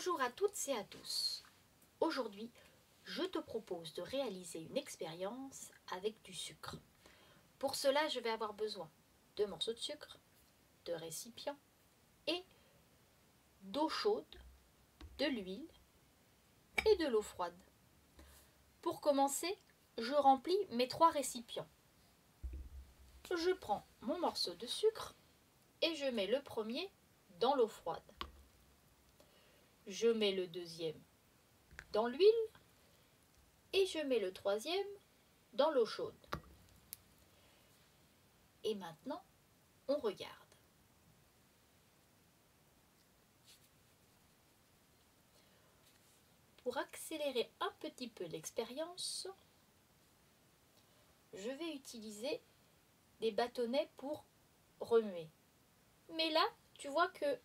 Bonjour à toutes et à tous. Aujourd'hui, je te propose de réaliser une expérience avec du sucre. Pour cela, je vais avoir besoin de morceaux de sucre, de récipients et d'eau chaude, de l'huile et de l'eau froide. Pour commencer, je remplis mes 3 récipients. Je prends mon morceau de sucre et je mets le premier dans l'eau froide. Je mets le deuxième dans l'huile et je mets le troisième dans l'eau chaude. Et maintenant, on regarde. Pour accélérer un petit peu l'expérience, je vais utiliser des bâtonnets pour remuer. Mais là, tu vois que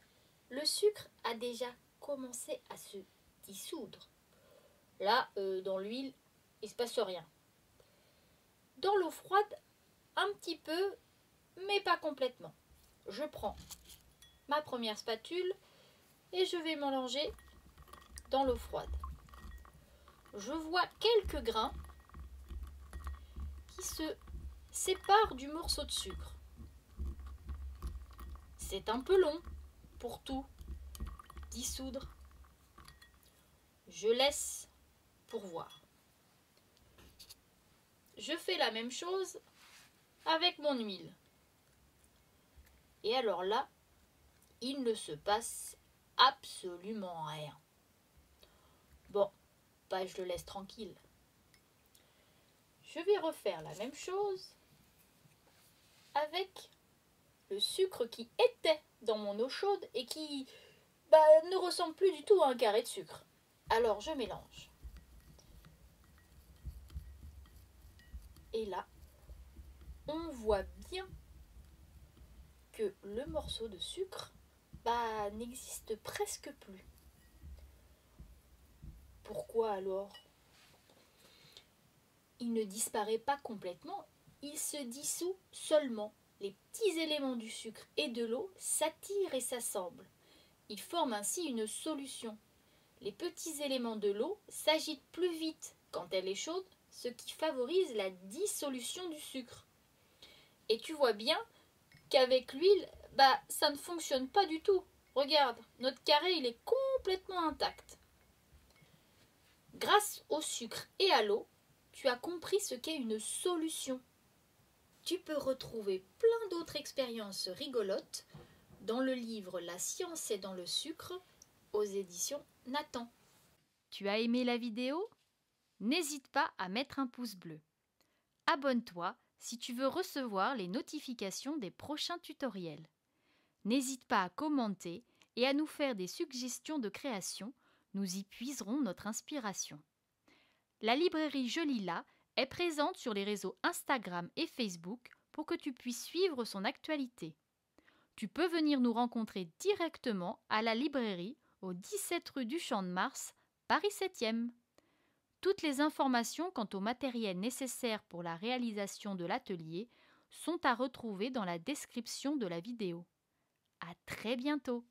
le sucre a déjà commencé à se dissoudre. Là, dans l'huile, il ne se passe rien. Dans l'eau froide, un petit peu, mais pas complètement. Je prends ma première spatule et je vais mélanger dans l'eau froide. Je vois quelques grains qui se séparent du morceau de sucre. C'est un peu long pour tout dissoudre. Je laisse pour voir. Je fais la même chose avec mon huile. Et alors là, il ne se passe absolument rien. Bon, bah je le laisse tranquille. Je vais refaire la même chose avec le sucre qui était dans mon eau chaude et qui ne ressemble plus du tout à un carré de sucre. Alors je mélange. Et là, on voit bien que le morceau de sucre n'existe presque plus. Pourquoi alors? Il ne disparaît pas complètement, il se dissout seulement. Les petits éléments du sucre et de l'eau s'attirent et s'assemblent. Ils forment ainsi une solution. Les petits éléments de l'eau s'agitent plus vite quand elle est chaude, ce qui favorise la dissolution du sucre. Et tu vois bien qu'avec l'huile, ça ne fonctionne pas du tout. Regarde, notre carré, il est complètement intact. Grâce au sucre et à l'eau, tu as compris ce qu'est une solution. Tu peux retrouver plein d'autres expériences rigolotes dans le livre La science est dans le sucre aux éditions Nathan. Tu as aimé la vidéo? N'hésite pas à mettre un pouce bleu. Abonne-toi si tu veux recevoir les notifications des prochains tutoriels. N'hésite pas à commenter et à nous faire des suggestions de création, nous y puiserons notre inspiration. La librairie Jolila est présente sur les réseaux Instagram et Facebook pour que tu puisses suivre son actualité. Tu peux venir nous rencontrer directement à la librairie au 17 rue du Champ de Mars, Paris 7e. Toutes les informations quant au matériel nécessaire pour la réalisation de l'atelier sont à retrouver dans la description de la vidéo. À très bientôt!